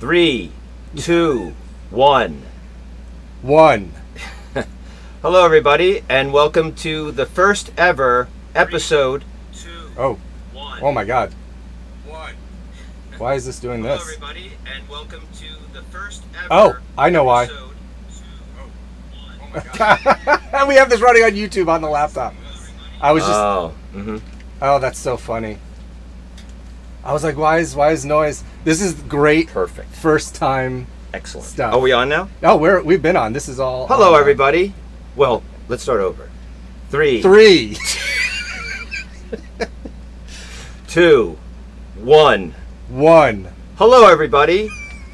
3, 2, 1. One. Hello, everybody, and welcome to the first ever episode. 3, 2, 1. Oh my God. Why is this doing this? Hello, everybody, and welcome to the first ever. Oh, I know why. episode. Oh my God. We have this running on YouTube on the laptop. I was just. Oh, that's so funny. I was like, why is noise? This is great. Perfect. First time. Excellent. Stuff. Are we on now? Oh, we've been on. This is all. Hello, everybody. Well, let's start over. 3, 2, 1. Hello, everybody,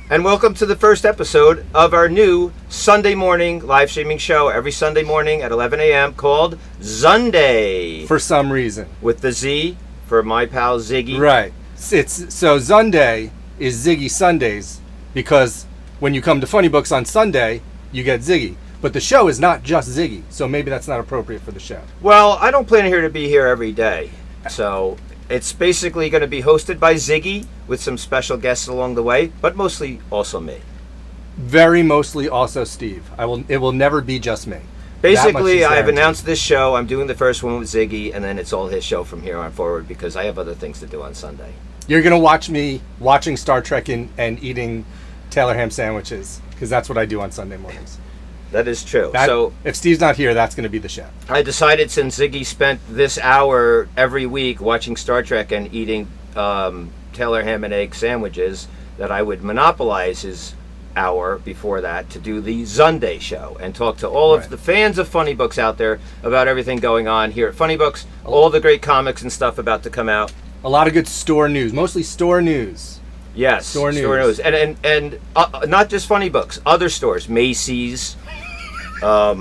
and welcome to the first episode of our new Sunday morning live streaming show every Sunday morning at 11 a.m. called Zunday. For some reason. With the Z for my pal Ziggy. Right. So Zunday is Ziggy Sundays because when you come to Funnybooks on Sunday, you get Ziggy. But the show is not just Ziggy, so maybe that's not appropriate for the show. Well, I don't plan to be here every day, so it's basically going to be hosted by Ziggy with some special guests along the way, but mostly also me. Very mostly also Steve. It will never be just me. Basically, I've announced this show. I'm doing the first one with Ziggy, and then it's all his show from here on forward because I have other things to do on Sunday. You're going to watch me watching Star Trek and eating Taylor ham sandwiches because that's what I do on Sunday mornings. That is true. So if Steve's not here, that's going to be the show. I decided since Ziggy spent this hour every week watching Star Trek and eating Taylor ham and egg sandwiches that I would monopolize his hour before that to do the Zunday show and talk to all of the fans of Funny Books out there about everything going on here at Funny Books, all the great comics and stuff about to come out. A lot of good store news, mostly store news. Yes, store news. And not just Funny Books, other stores, Macy's, Fat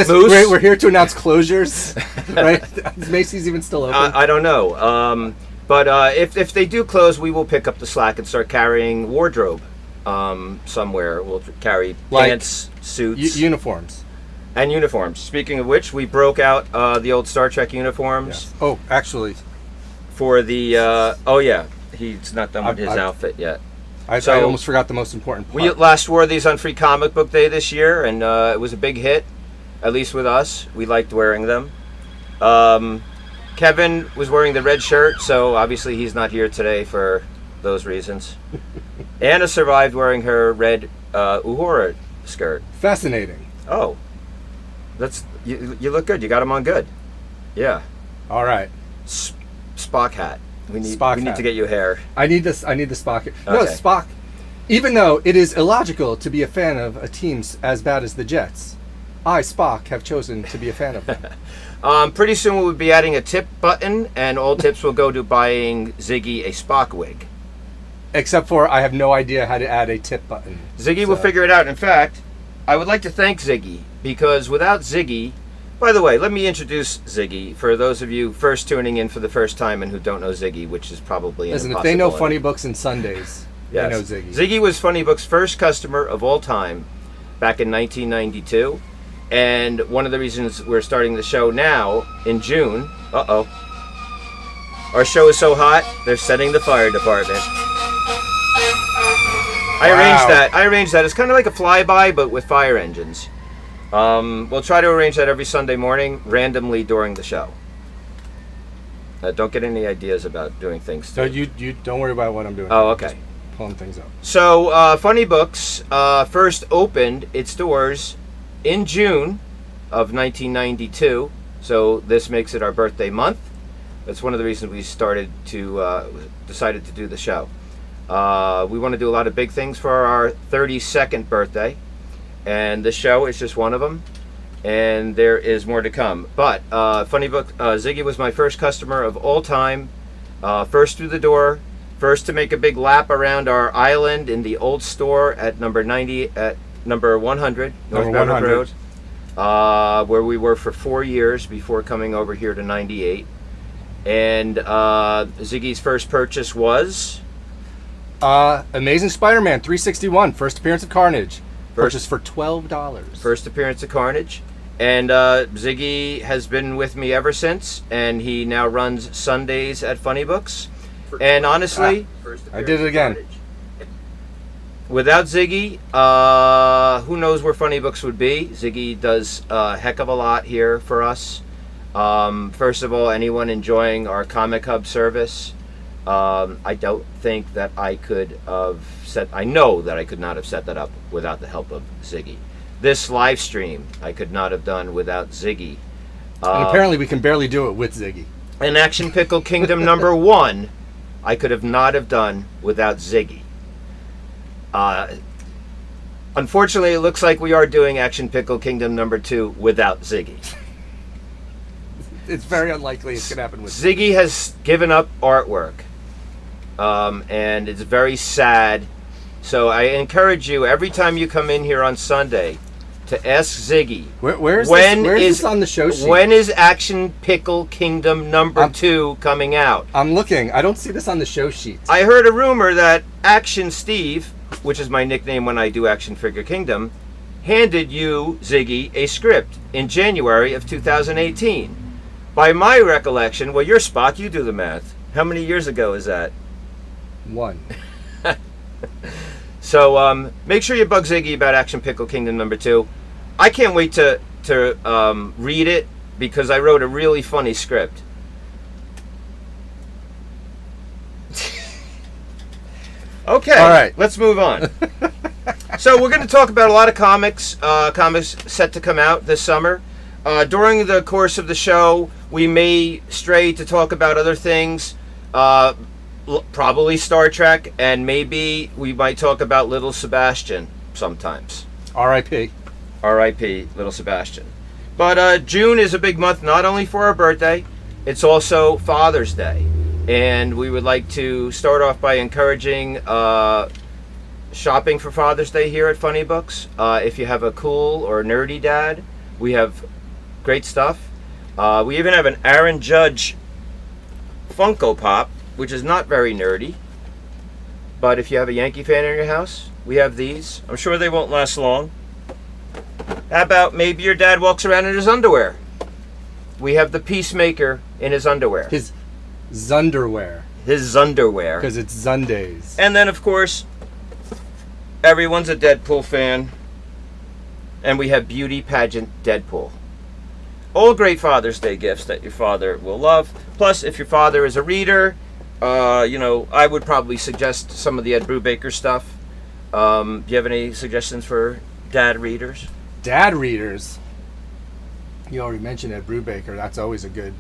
Moose. We're here to announce closures, right? Is Macy's even still open? I don't know. But if they do close, we will pick up the slack and start carrying wardrobe somewhere. We'll carry pants, suits. Uniforms. And uniforms. Speaking of which, we broke out the old Star Trek uniforms. Yes. Oh, actually. For the, he's not done with his outfit yet. I almost forgot the most important part. We last wore these on Free Comic Book Day this year, and it was a big hit, at least with us. We liked wearing them. Kevin was wearing the red shirt, so obviously he's not here today for those reasons. Anna survived wearing her red Uhura skirt. Fascinating. Oh, you look good. You got them on good. Yeah. All right. Spock hat. We need to get you hair. I need the Spock hat. Okay. No, Spock. Even though it is illogical to be a fan of a team as bad as the Jets, I, Spock, have chosen to be a fan of them. Pretty soon we'll be adding a tip button, and all tips will go to buying Ziggy a Spock wig. Except for I have no idea how to add a tip button. Ziggy will figure it out. In fact, I would like to thank Ziggy, because without Ziggy... By the way, let me introduce Ziggy for those of you first tuning in for the first time and who don't know Ziggy, which is probably Listen, if they know Funny Books and Sundays, yes. They know Ziggy. Ziggy was Funny Books' first customer of all time back in 1992. And one of the reasons we're starting the show now in June... Our show is so hot, they're setting the fire department. I arranged that. It's kind of like a flyby, but with fire engines. We'll try to arrange that every Sunday morning, randomly during the show. Don't get any ideas about doing things. So you don't worry about what I'm doing. Oh, okay. Just pulling things up. So Funny Books first opened its doors in June of 1992. So this makes it our birthday month. That's one of the reasons we decided to do the show. We want to do a lot of big things for our 32nd birthday. And the show is just one of them, and there is more to come. But Funny Book, Ziggy was my first customer of all time. First through the door, first to make a big lap around our island in the old store at number 100 North Bevern Road, where we were for 4 years before coming over here to 98. And Ziggy's first purchase was Amazing Spider-Man 361, first appearance of Carnage. Purchased for $12. First appearance of Carnage. And Ziggy has been with me ever since, and he now runs Sundays at Funny Books. And honestly, I did it again. Without Ziggy, who knows where Funny Books would be? Ziggy does a heck of a lot here for us. First of all, anyone enjoying our Comic Hub service, I don't think that I could have I know that I could not have set that up without the help of Ziggy. This live stream I could not have done without Ziggy. And apparently we can barely do it with Ziggy. And Action Pickle Kingdom number 1, I could have not have done without Ziggy. Unfortunately, it looks like we are doing Action Pickle Kingdom number 2 without Ziggy. It's very unlikely it's going to happen with Ziggy has given up artwork, and it's very sad. So I encourage you, every time you come in here on Sunday, to ask Ziggy, where is this on the show sheet? When is Action Pickle Kingdom number 2 coming out? I'm looking. I don't see this on the show sheet. I heard a rumor that Action Steve, which is my nickname when I do Action Figure Kingdom, handed you, Ziggy, a script in January of 2018. By my recollection, well, you're Spock, you do the math. How many years ago is that? 1. So make sure you bug Ziggy about Action Pickle Kingdom number 2. I can't wait to read it because I wrote a really funny script. Okay, all right, let's move on. So we're going to talk about a lot of comics set to come out this summer. During the course of the show, we may stray to talk about other things, probably Star Trek, and maybe we might talk about Little Sebastian sometimes. R.I.P. R.I.P. Little Sebastian. But June is a big month, not only for our birthday, it's also Father's Day. And we would like to start off by encouraging shopping for Father's Day here at Funny Books. If you have a cool or nerdy dad, we have great stuff. We even have an Aaron Judge Funko Pop, which is not very nerdy. But if you have a Yankee fan in your house, we have these. I'm sure they won't last long. How about maybe your dad walks around in his underwear? We have the Peacemaker in his underwear. His Zunderwear. His Zunderwear. Because it's Zundays. And then, of course, everyone's a Deadpool fan. And we have Beauty Pageant Deadpool. All great Father's Day gifts that your father will love. Plus, if your father is a reader, I would probably suggest some of the Ed Brubaker stuff. Do you have any suggestions for dad readers? Dad readers? You already mentioned Ed Brubaker. That's always a good...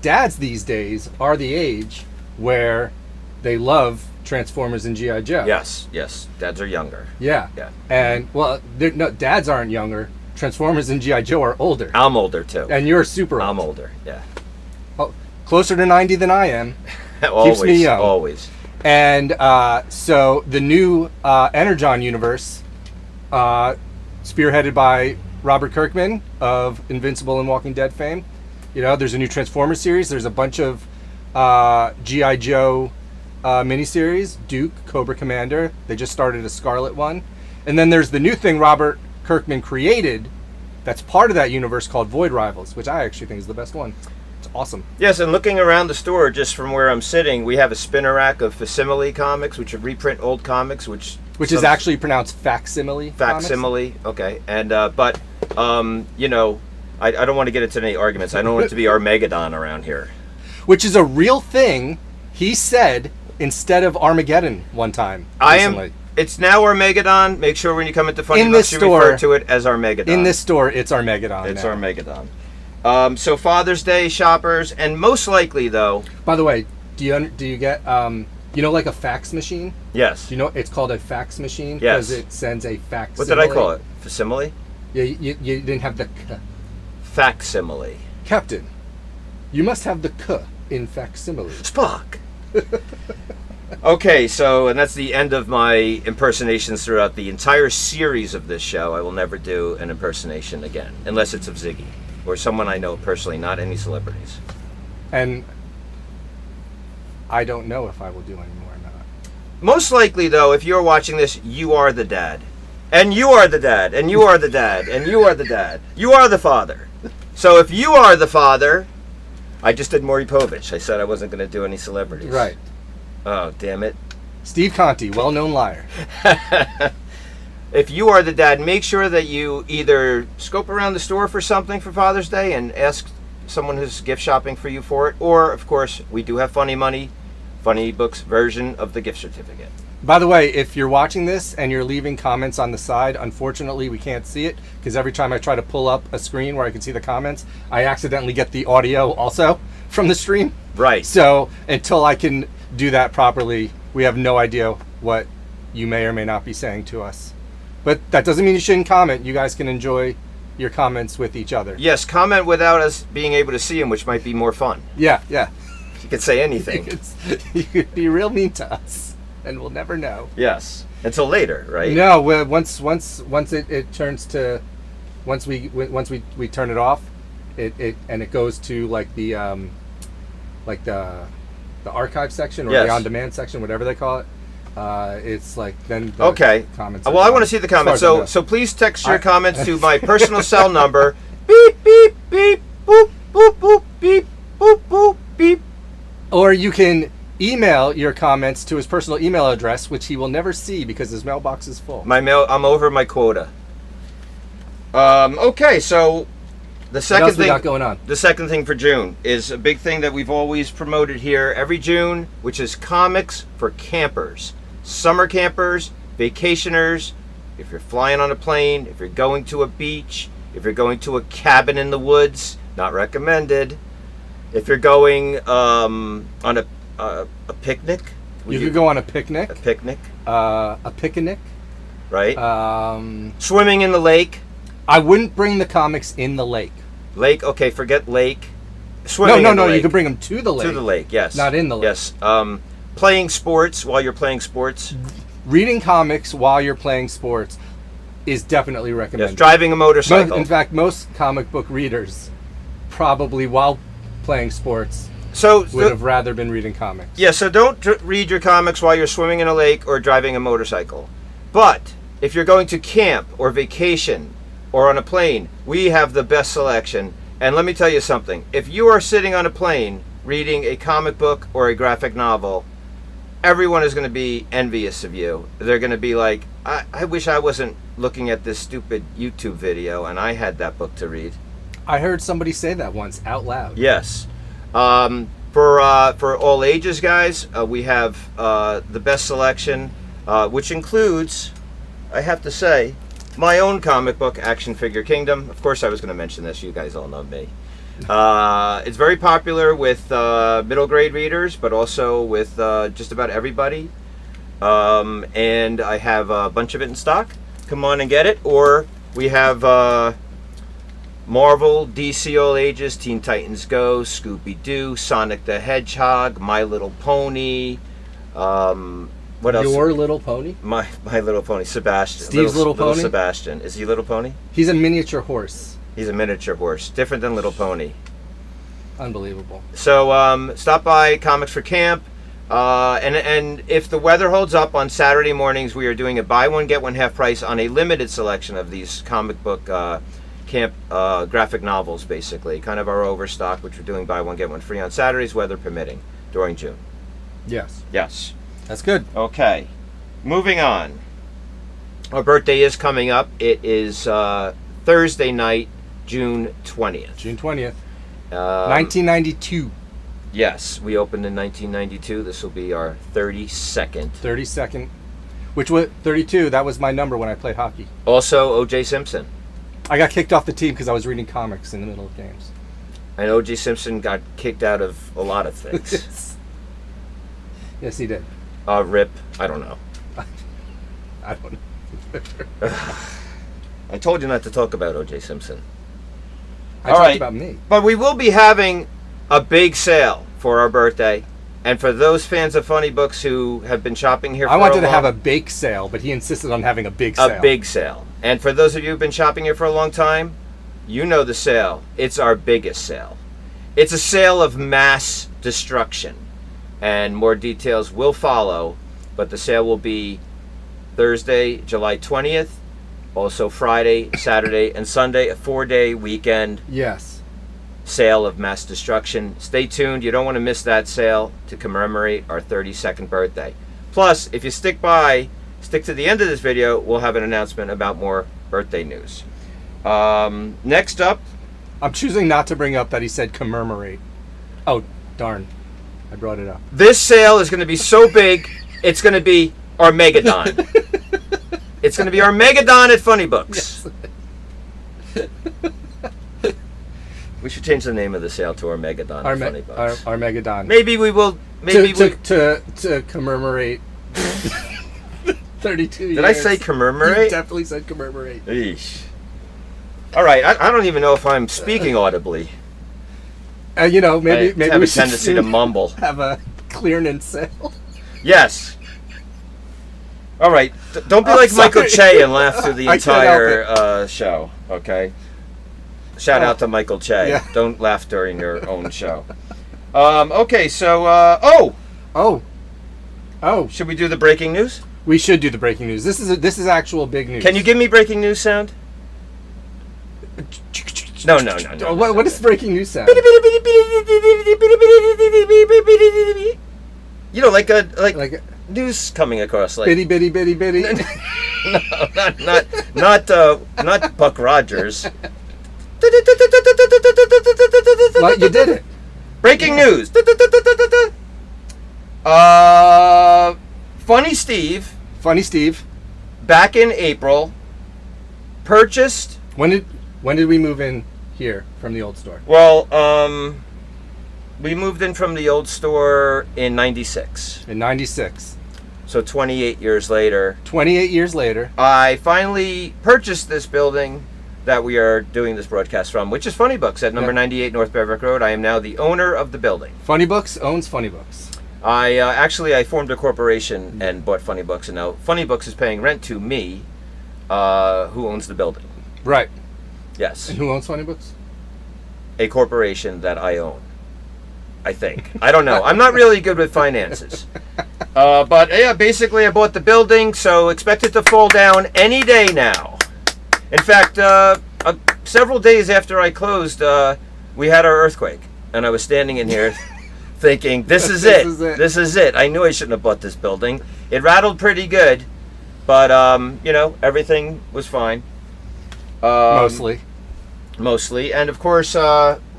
dads these days are the age where they love Transformers and G.I. Joe. Yes. Dads are younger. Yeah. And, dads aren't younger. Transformers and G.I. Joe are older. I'm older, too. And you're super old. I'm older, yeah. Oh, closer to 90 than I am. Always, keeps me young. Always. And so the new Energon universe, spearheaded by Robert Kirkman of Invincible and Walking Dead fame. There's a new Transformers series. There's a bunch of G.I. Joe miniseries. Duke, Cobra Commander. They just started a Scarlet one. And then there's the new thing Robert Kirkman created that's part of that universe called Void Rivals, which I actually think is the best one. It's awesome. Yes, and looking around the store, just from where I'm sitting, we have a spinner rack of facsimile comics, which are reprint old comics, which is actually pronounced facsimile. Facsimile, okay. And I don't want to get into any arguments. I don't want it to be Armageddon around here. Which is a real thing. He said instead of Armageddon one time recently. It's now Armageddon. Make sure when you come into Funny Books, you refer to it as Armageddon. In this store, it's Armageddon. It's Armageddon. So Father's Day shoppers, and most likely though. By the way, do you get like a fax machine? Yes. It's called a fax machine? Yes. Because it sends a fax. What did I call it? Facsimile? Yeah, you didn't have the k. Facsimile. Captain, you must have the k in facsimile. Spock. Okay, and that's the end of my impersonations throughout the entire series of this show. I will never do an impersonation again, unless it's of Ziggy or someone I know personally, not any celebrities. And I don't know if I will do any more or not. Most likely, though, if you're watching this, you are the dad. And you are the dad, and you are the dad, and you are the dad. You are the father. So if you are the father, I just did Maury Povich. I said I wasn't going to do any celebrities. Right. Oh, damn it. Steve Conti, well-known liar. If you are the dad, make sure that you either scope around the store for something for Father's Day and ask someone who's gift shopping for you for it, or of course we do have Funny Money, Funnybooks version of the gift certificate. By the way, if you're watching this and you're leaving comments on the side, unfortunately we can't see it because every time I try to pull up a screen where I can see the comments, I accidentally get the audio also from the stream. Right. So until I can do that properly, we have no idea what you may or may not be saying to us. But that doesn't mean you shouldn't comment. You guys can enjoy your comments with each other. Yes, comment without us being able to see them, which might be more fun. Yeah. You could say anything. You could be real mean to us, and we'll never know. Yes, until later, right? No, once it turns to, once we turn it off, it goes to like the archive section or Yes. the on-demand section, whatever they call it. It's like then the Okay. comments. Well, I want to see the comments. As far as I know. So please text your comments to my personal cell number. Beep beep beep boop boop boop beep boop boop beep. Or you can email your comments to his personal email address, which he will never see because his mailbox is full. I'm over my quota. Okay, so the What second else we thing got going on? The second thing for June is a big thing that we've always promoted here every June, which is comics for campers, summer campers, vacationers. If you're flying on a plane, if you're going to a beach, if you're going to a cabin in the woods, not recommended. If you're going on a picnic, You could go on a picnic. a picnic, A picnic. right? Um, Swimming in the lake. I wouldn't bring the comics in the lake. Lake, okay, forget lake. Swimming in the No. lake. You can bring them to the lake. To the lake, yes. Not in the lake. Yes. Playing sports while you're playing sports. Reading comics while you're playing sports is definitely Yes. recommended. Driving a motorcycle. In fact, most comic book readers probably while playing sports So would have rather been reading comics. yeah, so don't read your comics while you're swimming in a lake or driving a motorcycle. But if you're going to camp or vacation or on a plane, we have the best selection. And let me tell you something. If you are sitting on a plane reading a comic book or a graphic novel, everyone is going to be envious of you. They're going to be like, I wish I wasn't looking at this stupid YouTube video and I had that book to read. I heard somebody say that once out loud. Yes. For all ages, guys, we have the best selection, which includes, I have to say, my own comic book, Action Figure Kingdom. Of course, I was going to mention this. You guys all know me. It's very popular with middle grade readers, but also with just about everybody. And I have a bunch of it in stock. Come on and get it. Or we have Marvel, DC All Ages, Teen Titans Go, Scooby-Doo, Sonic the Hedgehog, My Little Pony. What else? Your Little Pony? My Little Pony, Sebastian. Steve's Little Pony? Sebastian. Is he Little Pony? He's a miniature horse. He's a miniature horse. Different than Little Pony. Unbelievable. So stop by Comics for Camp. And if the weather holds up on Saturday mornings, we are doing a buy one, get one half price on a limited selection of these comic book camp graphic novels, basically. Kind of our overstock, which we're doing buy one, get one free on Saturdays, weather permitting, during June. Yes. Yes. That's good. Okay. Moving on. Our birthday is coming up. It is Thursday night, June 20th. June 20th. 1992. Yes, we opened in 1992. This will be our 32nd. 32nd. Which was 32. That was my number when I played hockey. Also, O.J. Simpson. I got kicked off the team because I was reading comics in the middle of games. And O.J. Simpson got kicked out of a lot of things. Yes, he did. Rip. I don't know. I don't know. I told you not to talk about O.J. Simpson. I All talked right. about me. But we will be having a big sale for our birthday. And for those fans of Funny Books who have been shopping here for I wanted to have a bake sale, but he insisted on having a big sale. a big sale. And for those of you who've been shopping here for a long time, you know the sale. It's our biggest sale. It's a sale of mass destruction. And more details will follow, but the sale will be Thursday, July 20th, also Friday, Saturday, and Sunday, a 4-day weekend Yes. sale of mass destruction. Stay tuned. You don't want to miss that sale to commemorate our 32nd birthday. Plus, if you stick to the end of this video, we'll have an announcement about more birthday news. Next up, I'm choosing not to bring up that he said commemorate. Oh, darn. I brought it up. this sale is going to be so big, it's going to be our Megadon. It's going to be our Megadon at Funnybooks. Yes. We should change the name of the sale to our Megadon at Funnybooks. Our Megadon. Maybe we will. To commemorate 32 years. Did I say commemorate? You definitely said commemorate. Eesh. All right, I don't even know if I'm speaking audibly. You know, maybe I have we a tendency to mumble. Have a clearance sale. Yes. All right, don't be like sorry. Michael Che and laugh through the I can't entire show. Okay. Shout out to Michael Che. Yeah. Don't laugh during your own show. Okay, so should we do the breaking news? We should do the breaking news. This is actual big news. Can you give me breaking news sound? No. What is breaking news sound? You know, like news coming across, like Bitty bitty bitty bitty. no, not Buck Rogers. Well, you did it. Breaking news. FunnySteve, back in April, purchased. When did we move in here from the old store? Well, we moved in from the old store in '96. In '96. So 28 years later. 28 years later. I finally purchased this building that we are doing this broadcast from, which is Funnybooks at number 98 North Beverick Road. I am now the owner of the building. Funnybooks owns Funnybooks. I formed a corporation and bought Funnybooks, and now Funnybooks is paying rent to me, who owns the building. Right. Yes. And who owns Funnybooks? A corporation that I own. I think. I don't know. I'm not really good with finances. But yeah, basically I bought the building, so expect it to fall down any day now. In fact, several days after I closed, we had our earthquake, and I was standing in here thinking, this is it. This is it. I knew I shouldn't have bought this building. It rattled pretty good, but everything was fine. Mostly, and of course,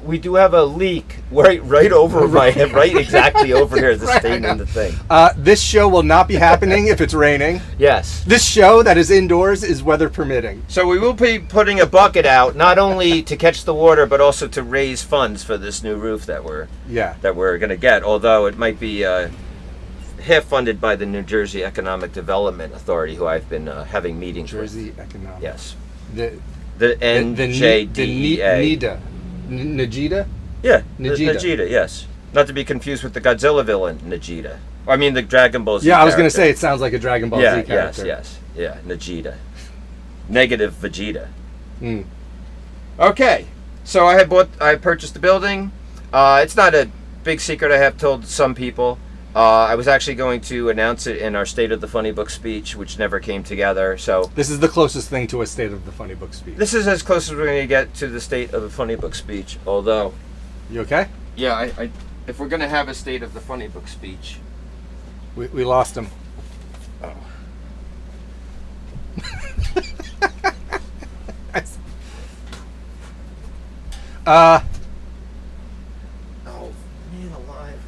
we do have a leak right over my head, right exactly over here, the stain in the thing. This show will not be happening if it's raining. Yes. This show that is indoors is weather permitting. So we will be putting a bucket out, not only to catch the water, but also to raise funds for this new roof that we're going to get. Although it might be half funded by the New Jersey Economic Development Authority, who I've been having meetings with. Jersey Economic. Yes. The NJDEA. Najida? Yeah, Najida. Najida, yes. Not to be confused with the Godzilla villain, Najida. I mean the Dragon Ball Z Yeah, I was going to character. say it sounds like a Dragon Ball Z character. Yes. Yeah, Najida. Negative Vegeta. Mm. Okay, so I purchased the building. It's not a big secret I have told some people. I was actually going to announce it in our State of the Funny Book speech, which never came together. So this is the closest thing to a State of the Funny Book speech. This is as close as we're going to get to the State of the Funny Book speech. Although, you okay? Yeah, I if we're going to have a State of the Funny Book speech, we lost him. Oh.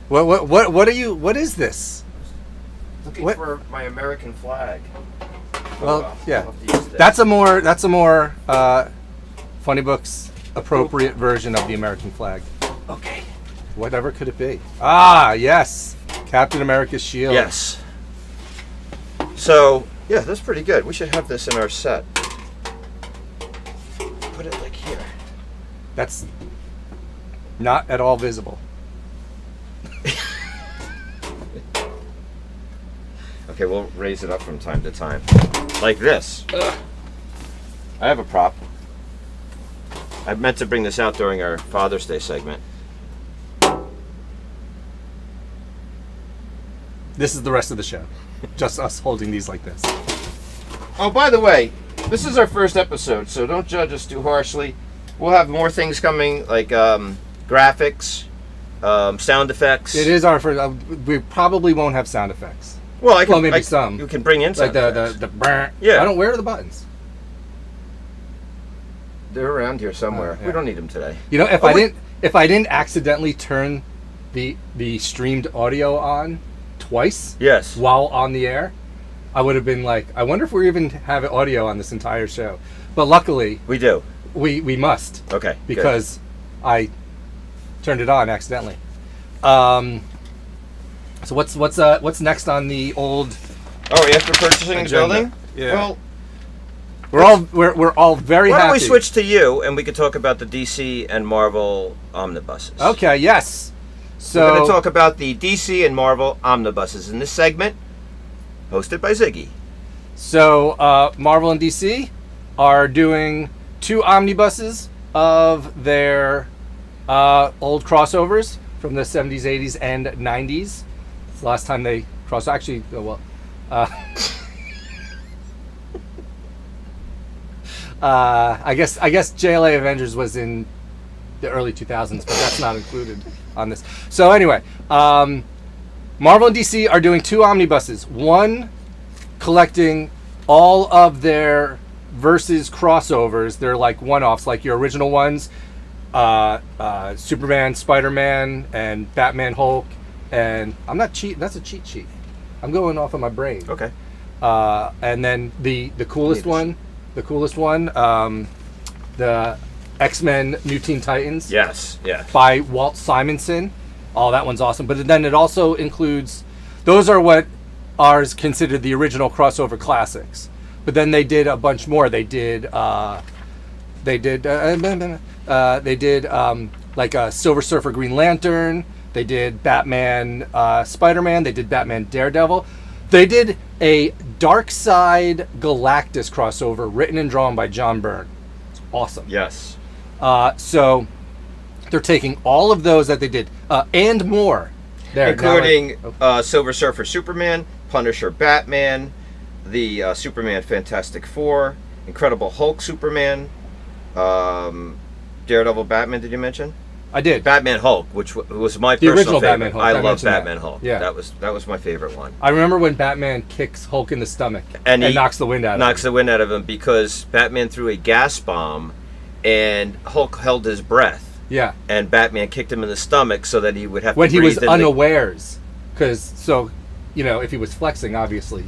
What are you? What is this? Looking for my American flag. Well, yeah, that's a more Funnybooks appropriate version of the American flag. Okay. Whatever could it be? Ah, yes, Captain America's shield. Yes. So yeah, that's pretty good. We should have this in our set. Put it like here. That's not at all visible. Okay, we'll raise it up from time to time. Like this. I have a prop. I meant to bring this out during our Father's Day segment. This is the rest of the show. Just us holding these like this. Oh, by the way, this is our first episode, so don't judge us too harshly. We'll have more things coming, like graphics, sound effects. It is our first. We probably won't have sound effects. Well, maybe some. You can bring in like some. the brr. Yeah. I don't. Where are the buttons? They're around here somewhere. Yeah. We don't need them today. You know, if I didn't accidentally turn the streamed audio on twice, Yes, while on the air, I would have been like, I wonder if we even have audio on this entire show. But luckily, we do. We must. Okay. Because I turned it on accidentally. So what's next on the old? Oh, after purchasing the agenda? building. Yeah. Well, we're all very why happy. don't we switch to you and we could talk about the DC and Marvel omnibuses? Okay. Yes. So we're going to talk about the DC and Marvel omnibuses in this segment, hosted by Ziggy. So Marvel and DC are doing 2 omnibuses of their old crossovers from the 70s, 80s, and 90s. It's the last time they crossed. Actually, I guess JLA Avengers was in the early 2000s, but that's not included on this. So anyway, Marvel and DC are doing 2 omnibuses. One collecting all of their Versus crossovers. They're like one-offs, like your original ones, Superman, Spider-Man, and Batman, Hulk. And I'm not cheating. That's a cheat sheet. I'm going off of my brain. Okay. And then the coolest one, the X-Men New Teen Titans. Yes. By Walt Simonson. Oh, that one's awesome. But then it also includes, those are what are considered the original crossover classics. But then they did a bunch more. They did like a Silver Surfer, Green Lantern. They did Batman, Spider-Man. They did Batman, Daredevil. They did a Darkseid Galactus crossover written and drawn by John Byrne. It's awesome. Yes. So they're taking all of those that they did and more. There, including Silver Surfer Superman, Punisher Batman, the Superman Fantastic Four, Incredible Hulk Superman, Daredevil Batman, did you mention? I did. Batman Hulk, which was my the personal original favorite. Batman Hulk. I love Batman Hulk. Yeah. That was my favorite one. I remember when Batman kicks Hulk in the stomach and knocks the wind out of him. Knocks the wind out of him because Batman threw a gas bomb and Hulk held his breath. Yeah. And Batman kicked him in the stomach so that he would have to when breathe. When he was unawares. Because, if he was flexing, obviously.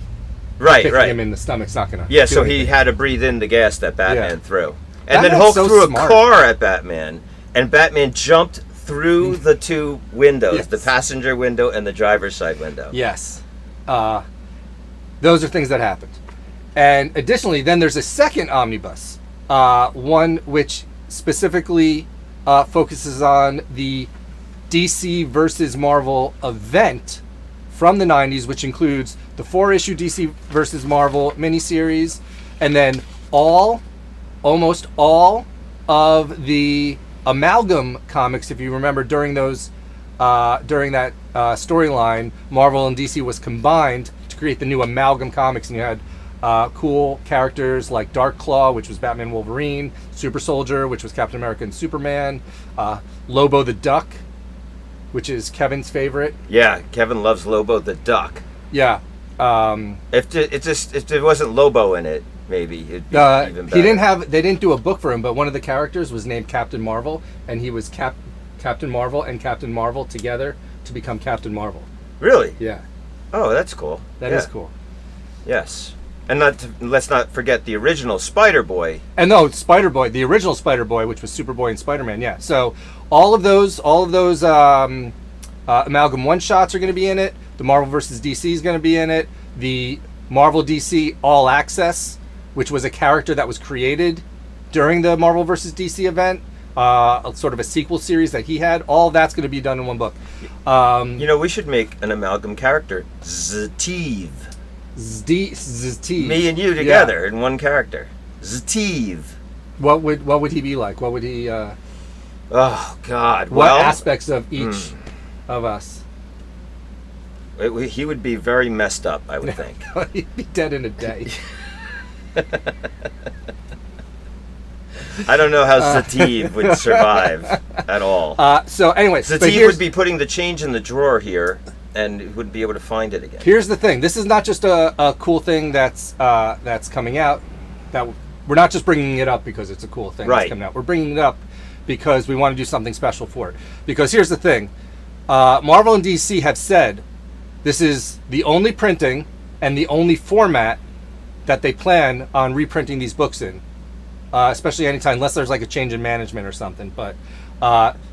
Right. Kicking him in the stomach's not going to Yeah, so he had to breathe in the gas that Batman threw. And Batman's then Hulk so threw smart. a car at Batman, and Batman jumped through the 2 windows, the passenger window and the driver's side window. Yes. Those are things that happened. And additionally, then there's a second omnibus, one which specifically focuses on the DC Versus Marvel event from the 90s, which includes the 4-issue DC Versus Marvel miniseries, and then almost all of the Amalgam comics. If you remember, during that storyline, Marvel and DC was combined to create the new Amalgam comics, and you had cool characters like Dark Claw, which was Batman, Wolverine, Super Soldier, which was Captain America and Superman, Lobo the Duck, which is Kevin's favorite. Yeah, Kevin loves Lobo the Duck. Yeah. If there wasn't Lobo in it, maybe it'd be even better. They didn't do a book for him, but one of the characters was named Captain Marvel, and he was Captain Marvel and Captain Marvel together to become Captain Marvel. Really? Yeah. Oh, that's cool. That is cool. Yes. And let's not forget the original Spider-Boy. And no, Spider-Boy, the original Spider-Boy, which was Superboy and Spider-Man. Yeah. So all of those Amalgam one-shots are going to be in it. The Marvel vs. DC is going to be in it. The Marvel DC All Access, which was a character that was created during the Marvel vs. DC event, sort of a sequel series that he had. All that's going to be done in one book. We should make an Amalgam character, Steve. Steve. Me and you together in one character, Steve. What would he be like? What would he? Oh God! What aspects of each of us? He would be very messed up, I would think. He'd be dead in a day. I don't know how Steve would survive at all. So anyway, Steve would be putting the change in the drawer here, and wouldn't be able to find it again. Here's the thing. This is not just a cool thing that's coming out. That we're not just bringing it up because it's a cool thing that's coming out. We're bringing it up because we want to do something special for it. Because here's the thing. Marvel and DC have said this is the only printing and the only format that they plan on reprinting these books in. Especially anytime, unless there's like a change in management or something. But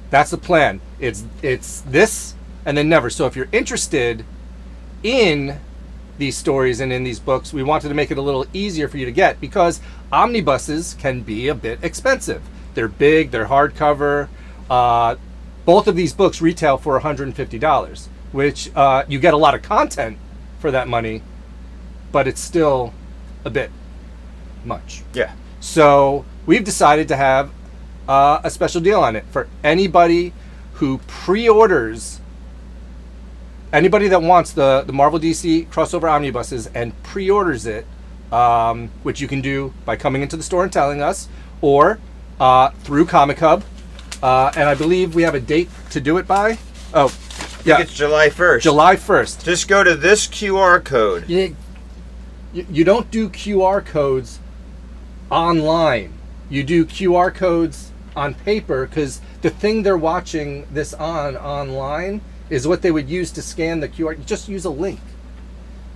that's the plan. It's this and then never. So if you're interested in these stories and in these books, we wanted to make it a little easier for you to get, because omnibuses can be a bit expensive. They're big, they're hardcover. Both of these books retail for $150, which you get a lot of content for that money, but it's still a bit much. Yeah. So we've decided to have a special deal on it for anybody who pre-orders, anybody that wants the Marvel DC crossover omnibuses and pre-orders it, which you can do by coming into the store and telling us, or through Comic Hub. And I believe we have a date to do it by. Oh, yeah. It's July 1st. July 1st. Just go to this QR code. You don't do QR codes online. You do QR codes on paper, because the thing they're watching this on online is what they would use to scan the QR. You just use a link.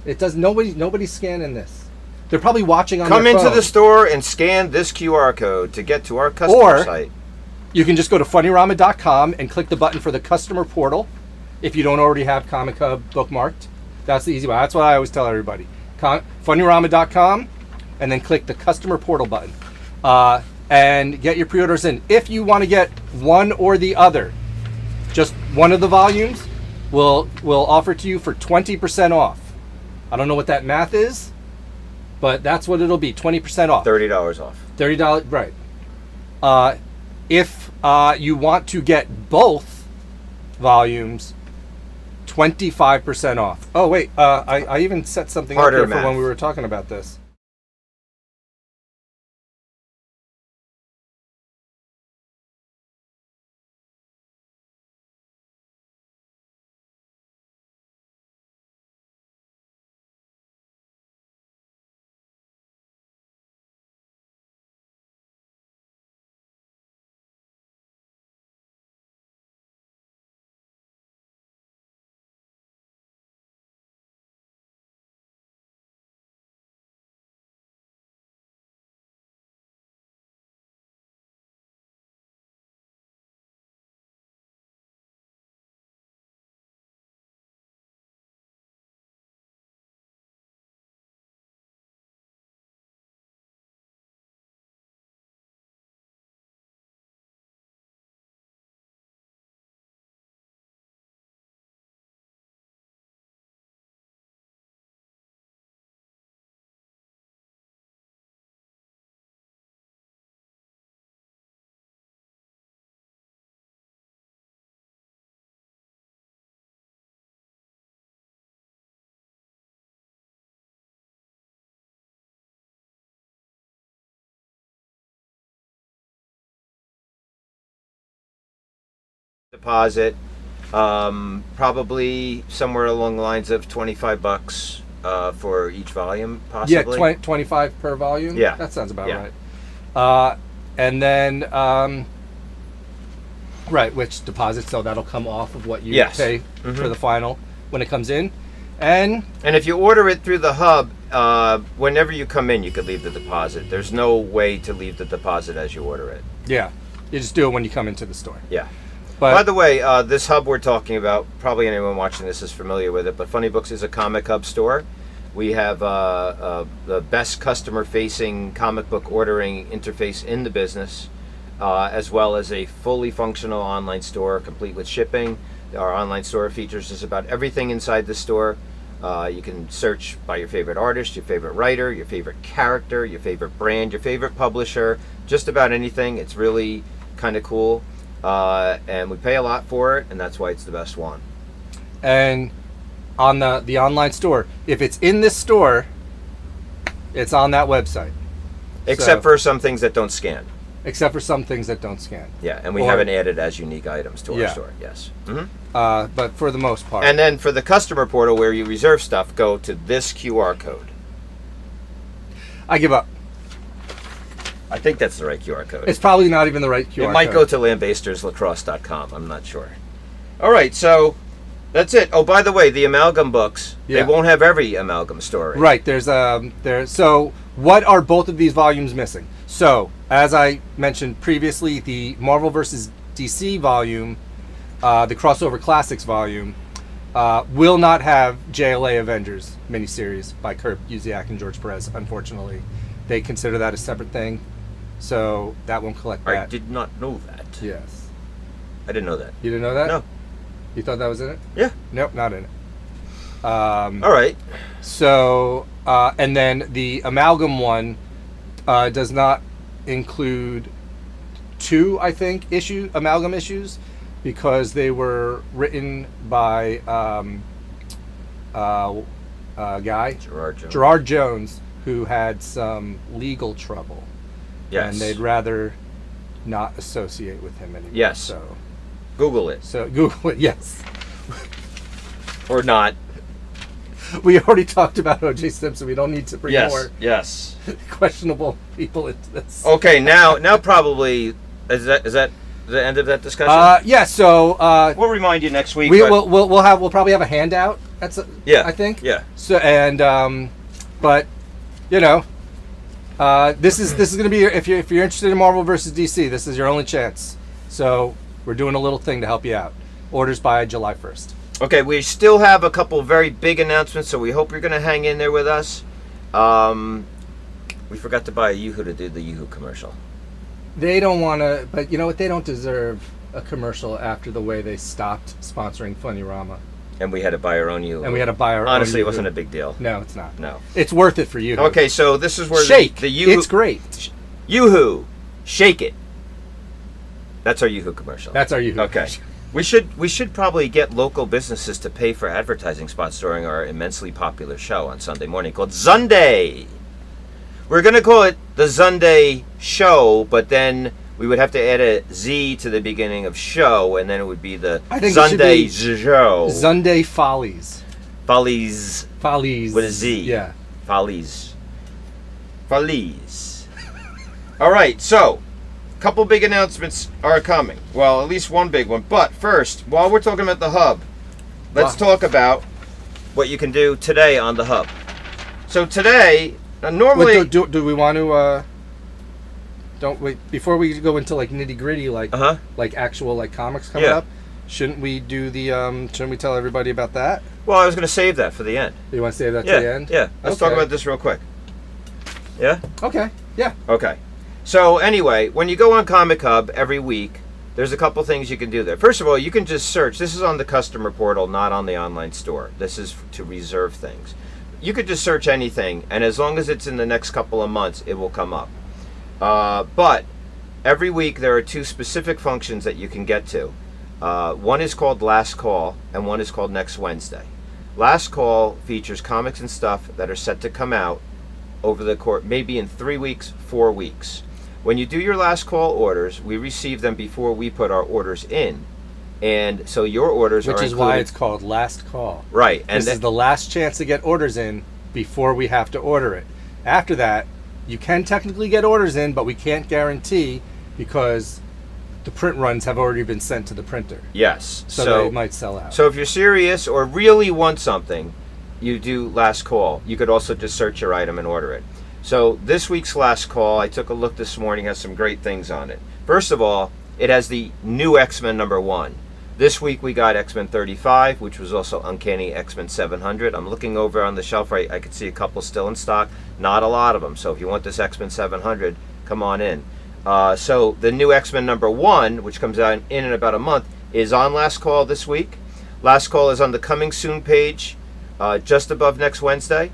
It does. Nobody's scanning this. They're probably watching on Come their phone. into the store and scan this QR code to get to our customer site. You can just go to Funnyrama.com and click the button for the customer portal if you don't already have Comic Hub bookmarked. That's the easy way. That's what I always tell everybody. Funnyrama.com and then click the customer portal button and get your pre-orders in. If you want to get one or the other, just one of the volumes, we'll offer to you for 20% off. I don't know what that math is, but that's what it'll be, 20% off. $30 off. $30, right. If you want to get both volumes, 25% off. Oh, wait, I even set something up here for when we were talking about this. Deposit, probably somewhere along the lines of $25 for each volume, possibly. Yeah, 25 per volume. Yeah, that sounds about right. And then, right, which deposit? So that'll come off of what you pay for the final when it comes in, and if you order it through the hub, whenever you come in, you could leave the deposit. There's no way to leave the deposit as you order it. Yeah, you just do it when you come into the store. Yeah. But, by the way, this hub we're talking about, probably anyone watching this is familiar with it, but Funnybooks is a comic hub store. We have the best customer-facing comic book ordering interface in the business, as well as a fully functional online store, complete with shipping. Our online store features just about everything inside the store. You can search by your favorite artist, your favorite writer, your favorite character, your favorite brand, your favorite publisher, just about anything. It's really kind of cool. And we pay a lot for it, and that's why it's the best one. And on the online store, if it's in this store, it's on that website. Except for some things that don't scan. Except for some things that don't scan. Yeah, and we haven't added as unique items to our store. Yes. Mm-hmm. But for the most part. And then for the customer portal where you reserve stuff, go to this QR code. I give up. I think that's the right QR code. It's probably not even the right QR code. It might go to lambasterslacrosse.com. I'm not sure. All right, so that's it. Oh, by the way, the amalgam books, they won't have every amalgam story. Right. So what are both of these volumes missing? So, as I mentioned previously, the Marvel vs. DC volume, the Crossover Classics volume, will not have JLA Avengers miniseries by Kurt Busiek and George Perez, unfortunately. They consider that a separate thing, so that won't collect that. I did not know that. Yes. I didn't know that. You didn't know that? No. You thought that was in it? Yeah. Nope, not in it. All right. So, and then the amalgam one does not include 2, I think, amalgam issues, because they were written by a guy, Gerard Jones, who had some legal trouble. Yes. And they'd rather not associate with him anymore. Yes. So Google it. So Google it, yes. Or not. We already talked about O.J. Simpson. We don't need to bring more questionable people into this. Okay, now probably is that the end of that discussion? Yeah. So we'll remind you next week. We'll probably have a handout. I think. Yeah. So but you know, this is going to be if you're interested in Marvel versus DC, this is your only chance. So we're doing a little thing to help you out. Orders by July 1st. Okay, we still have a couple very big announcements, so we hope you're going to hang in there with us. We forgot to buy a Yoo-hoo to do the Yoo-hoo commercial. They don't want to, but you know what? They don't deserve a commercial after the way they stopped sponsoring Funnyrama. And we had to buy our own Yoo-hoo. Honestly, it wasn't a big deal. No, it's not. No. It's worth it for you. Okay, so this is where the Yoo-hoo... It's great. Yoo-hoo. Shake it. That's our Yoo-hoo commercial. That's our Yoo-hoo Okay. commercial. We should probably get local businesses to pay for advertising spots during our immensely popular show on Sunday morning called Zunday. We're going to call it the Zunday Show, but then we would have to add a Z to the beginning of show, and then it would be the Zunday Show. Zunday Follies. Follies. With a Z. Yeah. Follies. All right, so... couple big announcements are coming. Well, at least one big one. But first, while we're talking about the hub, let's talk about what you can do today on the hub. So today, normally... Wait, do we want to... don't wait, before we go into like nitty gritty, like actual like comics coming up, shouldn't we do the... shouldn't we tell everybody about that? Well, I was going to save that for the end. You want to save that to the end? Yeah. Let's talk about this real quick. Yeah? Okay. Yeah. Okay. So anyway, when you go on Comic Hub every week, there's a couple things you can do there. First of all, you can just search. This is on the customer portal, not on the online store. This is to reserve things. You could just search anything, and as long as it's in the next couple of months, it will come up. But every week there are 2 specific functions that you can get to. One is called Last Call, and one is called Next Wednesday. Last Call features comics and stuff that are set to come out over the course, maybe in 3 weeks, 4 weeks. When you do your last call orders, we receive them before we put our orders in. And so your orders are included. Which is why it's called Last Call. Right. And this is the last chance to get orders in before we have to order it. After that, you can technically get orders in, but we can't guarantee because the print runs have already been sent to the printer. Yes. So they might sell out. So if you're serious or really want something, you do Last Call. You could also just search your item and order it. So this week's Last Call, I took a look this morning, has some great things on it. First of all, it has the new X-Men #1. This week we got X-Men 35, which was also Uncanny X-Men 700. I'm looking over on the shelf right, I could see a couple still in stock. Not a lot of them, so if you want this X-Men 700, come on in. So the new X-Men #1, which comes out in about a month, is on Last Call this week. Last Call is on the Coming Soon page, just above Next Wednesday.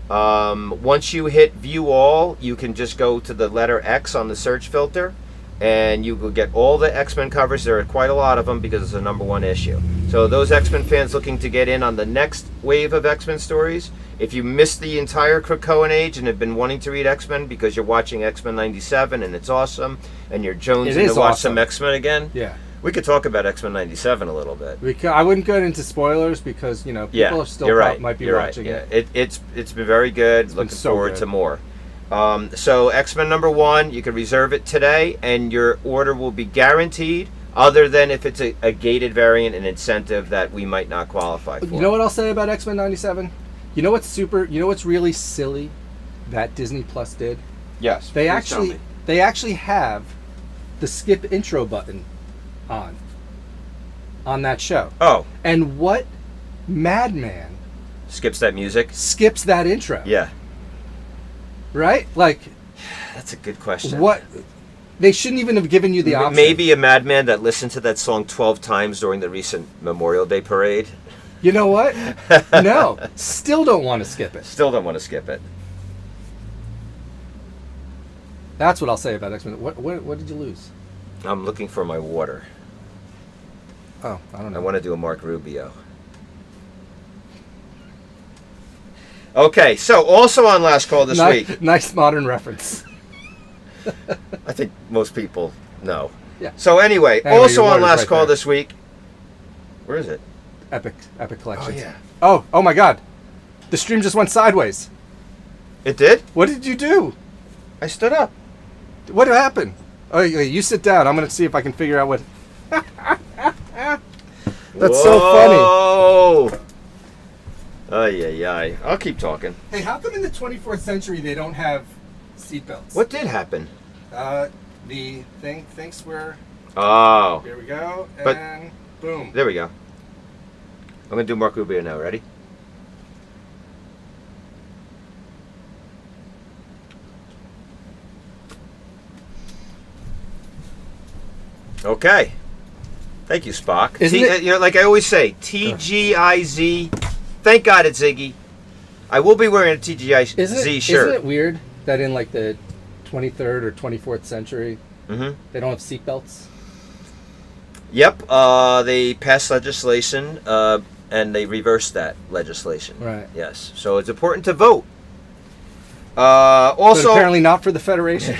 Once you hit View All, you can just go to the letter X on the search filter, and you will get all the X-Men covers. There are quite a lot of them because it's a #1 issue. So those X-Men fans looking to get in on the next wave of X-Men stories, if you missed the entire Krakoan age and have been wanting to read X-Men because you're watching X-Men 97 and it's awesome, and you're jonesing to watch some X-Men again, We could talk about X-Men 97 a little bit. I wouldn't go into spoilers because, people are still might be watching it. It's been very good. Looking forward to more. So X-Men #1, you can reserve it today, and your order will be guaranteed, other than if it's a gated variant, an incentive that we might not qualify for. You know what I'll say about X-Men 97? You know what's really silly that Disney Plus did? Yes. They actually have the skip intro button on that show. Oh. And what madman skips that music? Skips that intro. Yeah. Right? Like, that's a good question. What? They shouldn't even have given you the option. Maybe a madman that listened to that song 12 times during the recent Memorial Day parade. You know what? No. Still don't want to skip it. Still don't want to skip it. That's what I'll say about X-Men. What did you lose? I'm looking for my water. Oh, I don't know. I want to do a Mark Rubio. Okay, so also on Last Call this week. Nice modern reference. I think most people know. Yeah. So anyway also on Last Call this week. Where is it? Epic Collections. Oh, yeah. Oh my God. The stream just went sideways. It did? What did you do? I stood up. What happened? Oh, you sit down. I'm going to see if I can figure out what... That's so funny. Oh, yeah. I'll keep talking. Hey, how come in the 24th century they don't have seatbelts? What did happen? The thing thinks we're... Oh. Here we go, and boom. There we go. I'm going to do Mark Rubio now. Ready? Okay. Thank you, Spock. Like I always say, TGIZ. Thank God it's Ziggy. I will be wearing a TGIZ shirt. Isn't it weird that in like the 23rd or 24th century, they don't have seatbelts? Yep. They passed legislation, and they reversed that legislation. Right. Yes. So it's important to vote. Also, but apparently not for the Federation.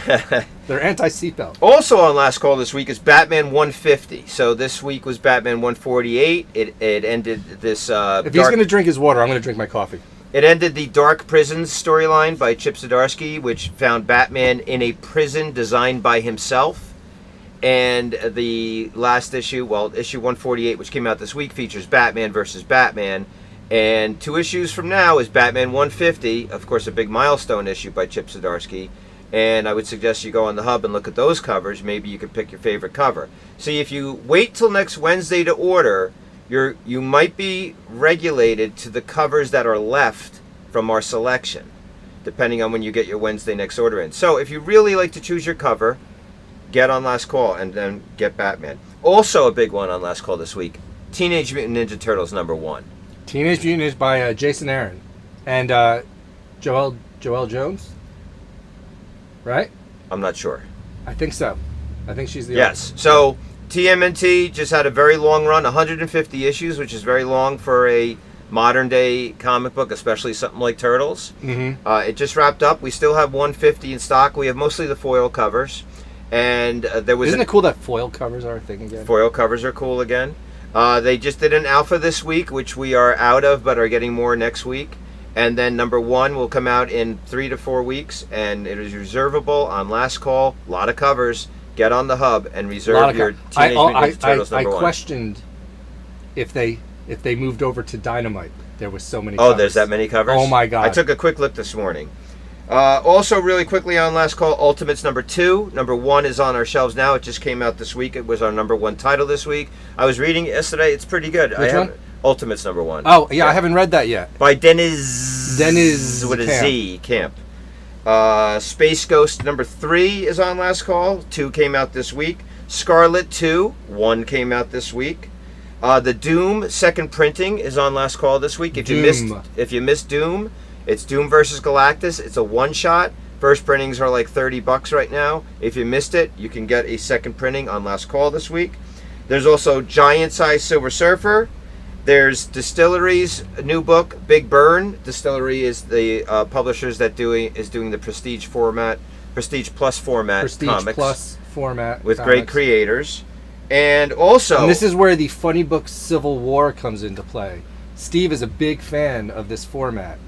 They're anti-seatbelt. Also on Last Call this week is Batman 150. So this week was Batman 148. It ended this... if he's going to drink his water, I'm going to drink my coffee. It ended the Dark Prisons storyline by Chip Zdarsky, which found Batman in a prison designed by himself. And the last issue, issue 148, which came out this week, features Batman versus Batman. And 2 issues from now is Batman 150, of course a big milestone issue by Chip Zdarsky. And I would suggest you go on the hub and look at those covers. Maybe you could pick your favorite cover. See, if you wait till next Wednesday to order, you might be regulated to the covers that are left from our selection, depending on when you get your Wednesday next order in. So if you really like to choose your cover, get on Last Call and then get Batman. Also a big one on Last Call this week, Teenage Mutant Ninja Turtles #1. Teenage Mutant is by Jason Aaron and Joelle Jones, right? I'm not sure. I think so. I think she's the Yes. So TMNT just had a very long run, 150 issues, which is very long for a modern day comic book, especially something like Turtles. It just wrapped up. We still have 150 in stock. We have mostly the foil covers, and there was. Isn't it cool that foil covers are a thing again? Foil covers are cool again. They just did an alpha this week, which we are out of, but are getting more next week. And then #1 will come out in 3 to 4 weeks, and it is reservable on Last Call. A lot of covers. Get on the hub and reserve your Teenage Mutant Ninja Turtles #1. I questioned if they moved over to Dynamite. There was so many. Oh, there's that many covers? Oh my God! I took a quick look this morning. Also, really quickly on Last Call, Ultimates #2. #1 is on our shelves now. It just came out this week. It was our #1 title this week. I was reading it yesterday. It's pretty good. Which one? Ultimates #1. Oh, yeah, I haven't read that yet. By Dennis with a Camp. Z, Camp. Space Ghost #3 is on Last Call. 2 came out this week. Scarlet 2, 1 came out this week. The Doom second printing is on Last Call this week. If you missed Doom, it's Doom versus Galactus. It's a one-shot. First printings are like $30 right now. If you missed it, you can get a second printing on Last Call this week. There's also Giant Size Silver Surfer. There's Distillery's new book, Big Burn. Distillery is the publishers that is doing the Prestige Plus format Prestige comics. Plus format with comics. great creators. And also... And this is where the Funny Books Civil War comes into play. Steve is a big fan of this format.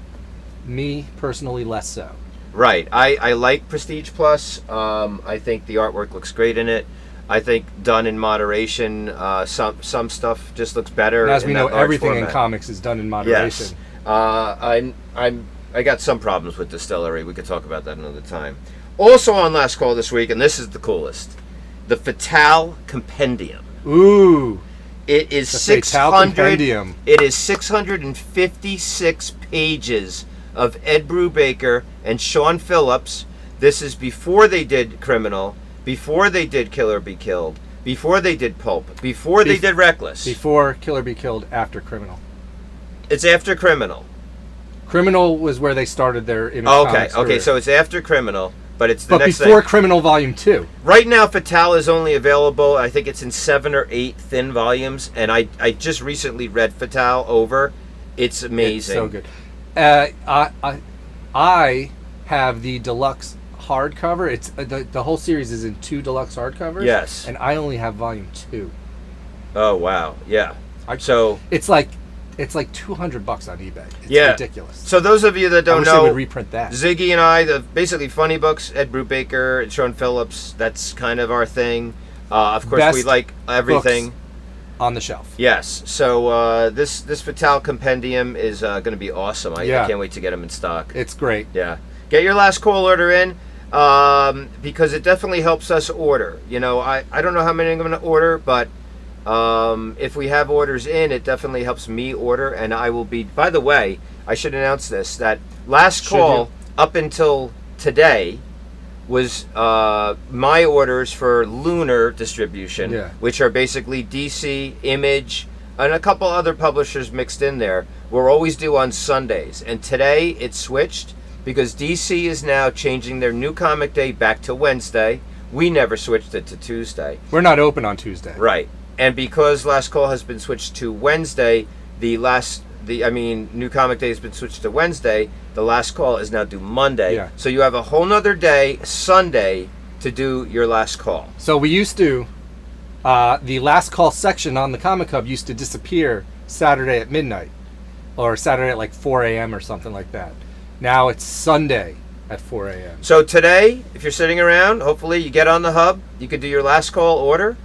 Me, personally, less so. Right. I like Prestige Plus. I think the artwork looks great in it. I think done in moderation, some stuff just looks better. And as we know, everything format. in comics is done in moderation. Yes. I got some problems with Distillery. We could talk about that another time. Also on Last Call this week, and this is the coolest, the Fatale Compendium. Ooh. It is the Fatale Compendium. It is 656 pages of Ed Brubaker and Sean Phillips. This is before they did Criminal, before they did Kill or Be Killed, before they did Pulp, before they did Reckless. Before Kill or Be Killed, after Criminal. It's after Criminal. Criminal was where they started their Image Comics Okay, career. so it's after Criminal, but it's the next before thing. Criminal Volume 2. Right now, Fatale is only available, I think it's in 7 or 8 thin volumes, and I just recently read Fatale over. It's amazing. It's so good. I have the deluxe hardcover. It's the whole series is in 2 deluxe hardcovers. Yes. And I only have volume 2. Oh wow, yeah. So it's like $200 on eBay. It's ridiculous. So those of you that don't know, I would reprint that. Ziggy and I, basically Funny Books, Ed Brubaker and Sean Phillips. That's kind of our thing. Of course, we like everything on the shelf. Yes. So this Fatale Compendium is going to be awesome. I can't wait to get them in stock. It's great. Yeah. Get your last call order in because it definitely helps us order. You know, I don't know how many I'm going to order, but if we have orders in, it definitely helps me order. And I will be, by the way, I should announce this, that last call up until today was my orders for Lunar distribution, which are basically DC, Image, and a couple other publishers mixed in there. We're always due on Sundays. And today it switched because DC is now changing their new comic day back to Wednesday. We never switched it to Tuesday. We're not open on Tuesday. Right. And because Last Call has been switched to Wednesday, new comic day has been switched to Wednesday, the Last Call is now due Monday. Yeah. So you have a whole nother day, Sunday, to do your last call. So we used to, the Last Call section on the Comic Hub used to disappear Saturday at midnight, or Saturday at like 4 a.m. or something like that. Now it's Sunday at 4 a.m. So today, if you're sitting around, hopefully you get on the hub, you can do your Last Call order,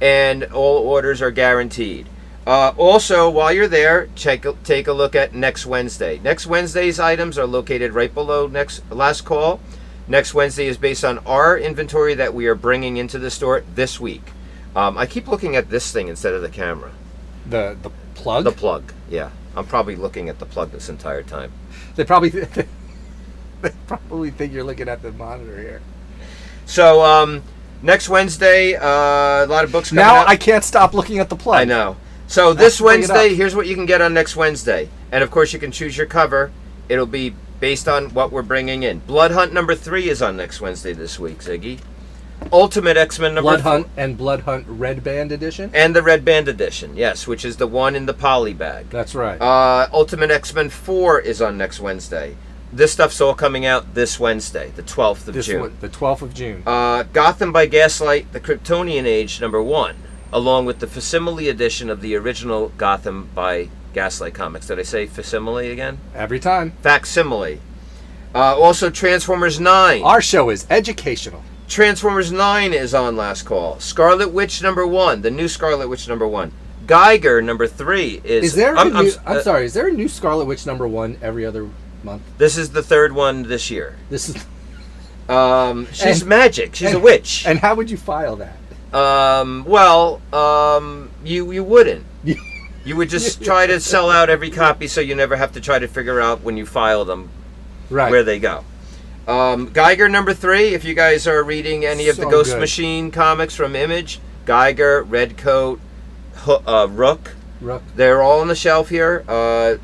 and all orders are guaranteed. Also, while you're there, take a look at next Wednesday. Next Wednesday's items are located right below Last Call. Next Wednesday is based on our inventory that we are bringing into the store this week. I keep looking at this thing instead of the camera. The plug? The plug, yeah. I'm probably looking at the plug this entire time. They probably think you're looking at the monitor here. So, next Wednesday, a lot of books coming now out. I can't stop looking at the plug. I know. So this Wednesday, here's what you can get on next Wednesday. And of course, you can choose your cover. It'll be based on what we're bringing in. Blood Hunt number 3 is on next Wednesday this week, Ziggy. Ultimate X-Men number 4. Blood Hunt and Blood Hunt Red Band edition? And the Red Band edition, yes, which is the one in the poly bag. That's right. Ultimate X-Men 4 is on next Wednesday. This stuff's all coming out this Wednesday, the 12th of June. The 12th of June. Gotham by Gaslight, the Kryptonian Age number 1, along with the facsimile edition of the original Gotham by Gaslight comics. Did I say facsimile again? Every time. Facsimile. Also, Transformers 9. Our show is educational. Transformers 9 is on Last Call. Scarlet Witch number 1, the new Scarlet Witch number 1. Geiger number 3 is... Is there is there a new Scarlet Witch number 1 every other month? This is the 3rd one this year. This is... she's magic. She's a witch. And how would you file that? You wouldn't. You would just try to sell out every copy so you never have to try to figure out when you file them where they go. Geiger number 3, if you guys are reading any of the Ghost Machine comics from Image, Geiger, Redcoat, Rook, they're all on the shelf here.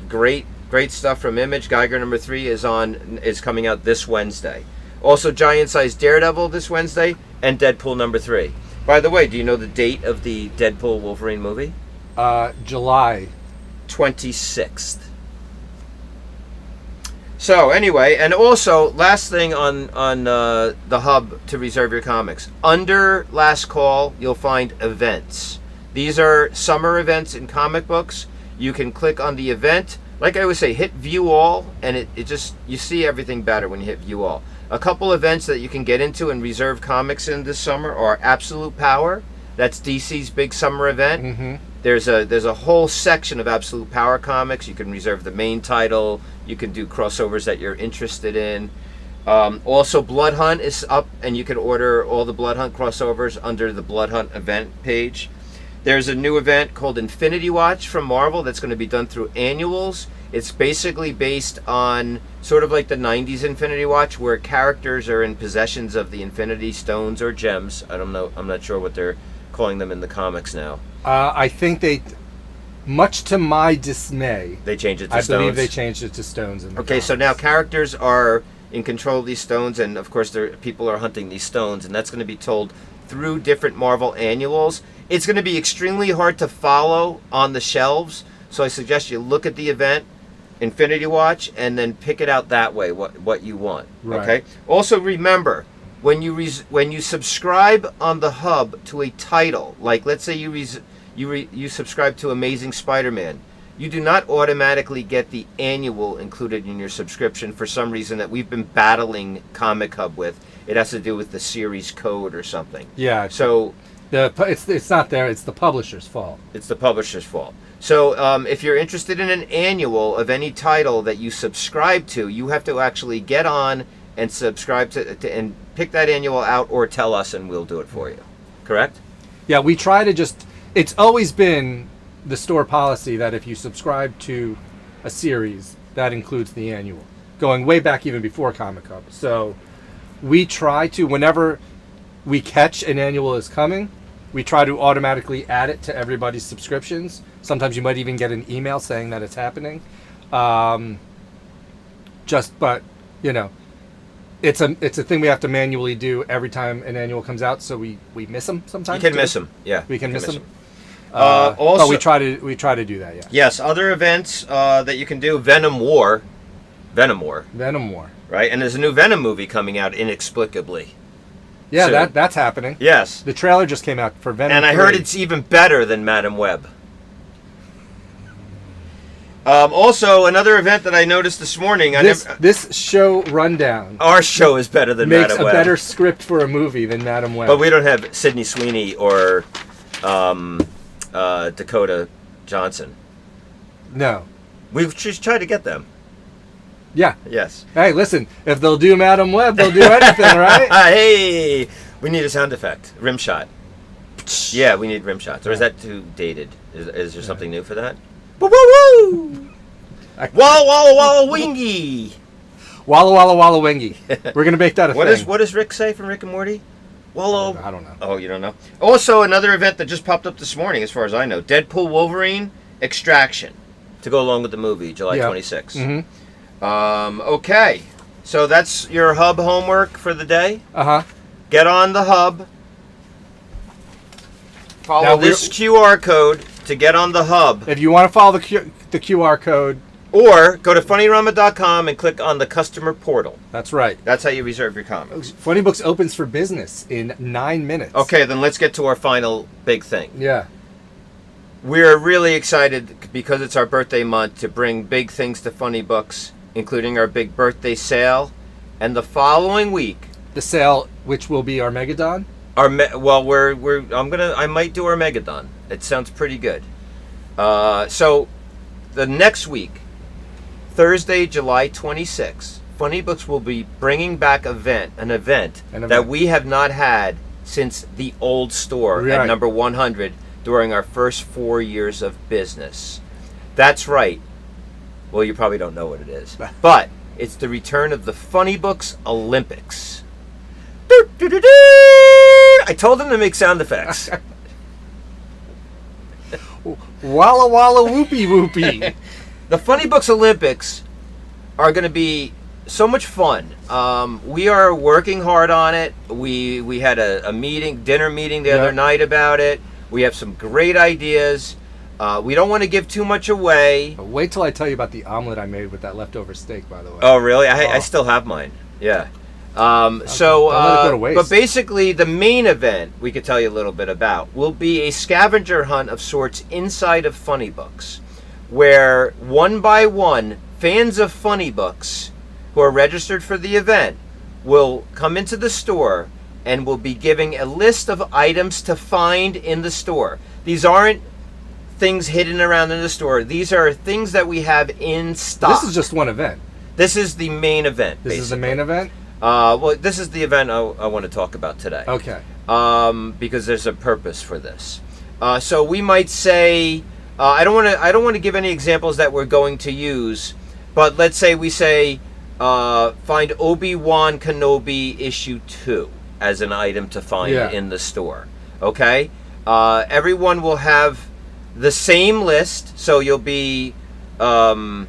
Great stuff from Image. Geiger number 3 is coming out this Wednesday. Also, Giant Size Daredevil this Wednesday, and Deadpool number 3. By the way, do you know the date of the Deadpool Wolverine movie? July 26th. So anyway, and also last thing on the hub to reserve your comics. Under last call, you'll find events. These are summer events in comic books. You can click on the event. Like I always say, hit view all, and it just, you see everything better when you hit view all. A couple events that you can get into and reserve comics in this summer are Absolute Power. That's DC's big summer event. Mm-hmm. There's a whole section of Absolute Power comics. You can reserve the main title. You can do crossovers that you're interested in. Also, Blood Hunt is up, and you can order all the Blood Hunt crossovers under the Blood Hunt event page. There's a new event called Infinity Watch from Marvel that's going to be done through annuals. It's basically based on sort of like the 90s Infinity Watch, where characters are in possessions of the Infinity Stones or gems. I don't know. I'm not sure what they're calling them in the comics now. I think they, much to my dismay, they changed it to I stones. believe they changed it to stones. In the Okay, so now characters are in control of these stones, and of course people are hunting these stones, and that's going to be told through different Marvel annuals. It's going to be extremely hard to follow on the shelves, so I suggest you look at the event, Infinity Watch, and then pick it out that way, what you want. Right. Okay. Also remember, when you subscribe on the hub to a title, like let's say you subscribe to Amazing Spider-Man, you do not automatically get the annual included in your subscription for some reason that we've been battling Comic Hub with. It has to do with the series code or something. Yeah. So it's not there. It's the publisher's fault. it's the publisher's fault. So if you're interested in an annual of any title that you subscribe to, you have to actually get on and subscribe to and pick that annual out, or tell us and we'll do it for you. Correct? Yeah, we try to just... It's always been the store policy that if you subscribe to a series, that includes the annual. Going way back even before Comic Hub. So we try to, whenever we catch an annual is coming, we try to automatically add it to everybody's subscriptions. Sometimes you might even get an email saying that it's happening. But, you know, it's a thing we have to manually do every time an annual comes out, so we miss them sometimes. You can miss them, yeah. We can miss them. Also, but we try to do that, yeah. Yes, other events that you can do. Venom War, right? And there's a new Venom movie coming out inexplicably. Yeah, soon. that's happening. Yes. The trailer just came out for Venom. And I 3. heard it's even better than Madam Web. Also, another event that I noticed this morning. This show rundown. Our show is better than makes Madam a Web. better script for a movie than Madam Web. But we don't have Sydney Sweeney or Dakota Johnson. No. We've just tried to get them. Yeah. Yes. Hey, listen. If they'll do Madam Web, they'll do anything, right? Hey, we need a sound effect. Rim shot. Yeah, we need rim shots. Or is that too dated? Is there something new for that? Woo woo woo! Walla walla walla wingy! Walla walla walla wingy. We're gonna make that a thing. What does Rick say from Rick and Morty? Wallow. I don't know. Oh, you don't know? Also, another event that just popped up this morning, as far as I know. Deadpool Wolverine Extraction. To go along with the movie, July 26th. Mm-hmm. Okay. So that's your hub homework for the day. Uh-huh. Get on the hub. Follow this QR code to get on the hub. If you want to follow the QR code. Or go to funnyrama.com and click on the customer portal. That's right. That's how you reserve your comics. Funnybooks opens for business in 9 minutes. Okay, then let's get to our final big thing. Yeah. We're really excited, because it's our birthday month, to bring big things to Funnybooks, including our big birthday sale. And the following week... The sale, which will be our Megadon? I might do our Megadon. It sounds pretty good. So, the next week... Thursday, July 26th, Funnybooks will be bringing back an event that we have not had since the old store at number 100 during our first 4 years of business. That's right. Well, you probably don't know what it is. But it's the return of the Funnybooks Olympics. I told them to make sound effects. Walla walla whoopee whoopee. The Funnybooks Olympics are going to be so much fun. We are working hard on it. We had a dinner meeting the other night about it. We have some great ideas. We don't want to give too much away. Wait till I tell you about the omelet I made with that leftover steak, by the way. Oh, really? I still have mine. Yeah. Don't let it go to waste. But basically, the main event we could tell you a little bit about will be a scavenger hunt of sorts inside of Funnybooks, where one by one, fans of Funnybooks who are registered for the event will come into the store and will be giving a list of items to find in the store. These aren't things hidden around in the store. These are things that we have in stock. This is just one event. This is the main event. This is the main event? Well, this is the event I want to talk about today. Okay. Because there's a purpose for this. So we might say, I don't want to give any examples that we're going to use, but let's say we say, find Obi-Wan Kenobi issue 2 as an item to find in the store. Okay. Everyone will have the same list, so you'll be what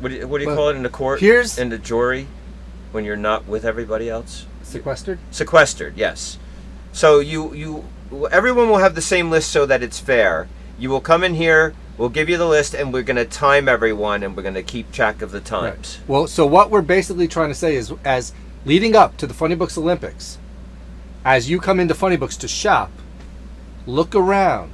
do you call it in the court? In the jury, when you're not with everybody else. Sequestered? Sequestered, yes. So everyone will have the same list so that it's fair. You will come in here, we'll give you the list, and we're going to time everyone, and we're going to keep track of the times. Right. Well, so what we're basically trying to say is, as leading up to the Funnybooks Olympics, as you come into Funnybooks to shop, look around,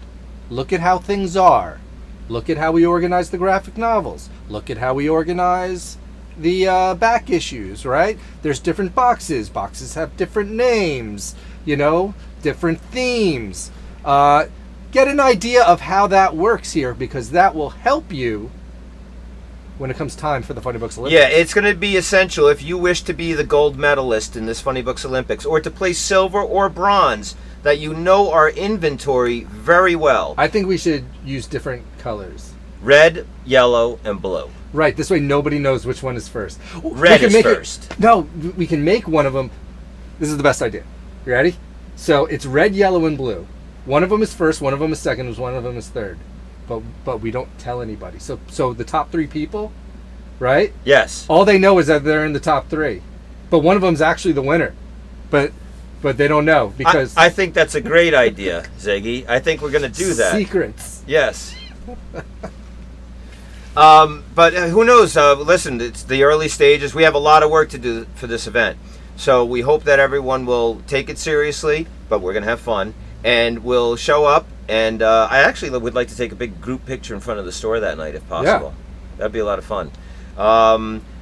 look at how things are. Look at how we organize the graphic novels. Look at how we organize the back issues, right? There's different boxes. Boxes have different names, different themes. Get an idea of how that works here, because that will help you when it comes time for the Funnybooks Olympics. Yeah, it's going to be essential if you wish to be the gold medalist in this Funnybooks Olympics, or to place silver or bronze, that you know our inventory very well. I think we should use different colors. Red, yellow, and blue. Right, this way nobody knows which one is first. Red is first. No, we can make one of them. This is the best idea. You ready? So it's red, yellow, and blue. One of them is first, one of them is second, one of them is third. But we don't tell anybody. So the top 3 people, right? Yes. All they know is that they're in the top 3. But one of them's actually the winner. But they don't know, because I think that's a great idea, Ziggy. I think we're going to do that. Secrets. Yes. But who knows? Listen, it's the early stages. We have a lot of work to do for this event. So we hope that everyone will take it seriously, but we're going to have fun. And we'll show up. And I actually would like to take a big group picture in front of the store that night, if possible. Yeah. That'd be a lot of fun.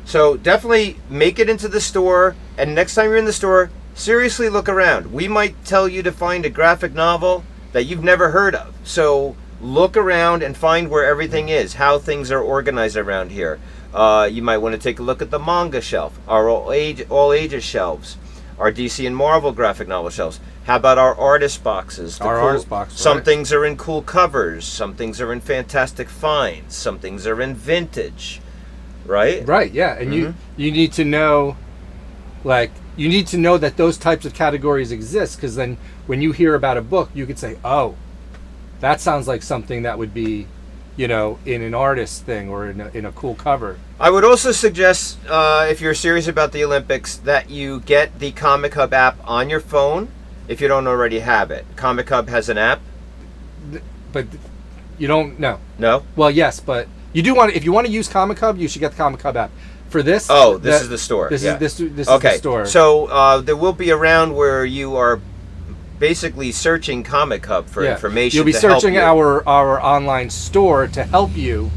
So definitely make it into the store. And next time you're in the store, seriously look around. We might tell you to find a graphic novel that you've never heard of. So look around and find where everything is, how things are organized around here. You might want to take a look at the manga shelf, our all ages shelves, our DC and Marvel graphic novel shelves. How about our artist boxes? Artist box. Some things are in cool covers. Some things are in fantastic finds. Some things are in vintage. Right? Right, yeah. And you need to know, you need to know that those types of categories exist, because then when you hear about a book, you could say, oh, that sounds like something that would be, in an artist thing or in a cool cover. I would also suggest, if you're serious about the Olympics, that you get the Comic Hub app on your phone if you don't already have it. Comic Hub has an app. But you don't know. No? Well, yes, but you do want to, if you want to use Comic Hub, you should get the Comic Hub app. For this, this is the store. This is the store. So there will be a round where you are basically searching Comic Hub for information. You'll be to searching help you. our online store to help you,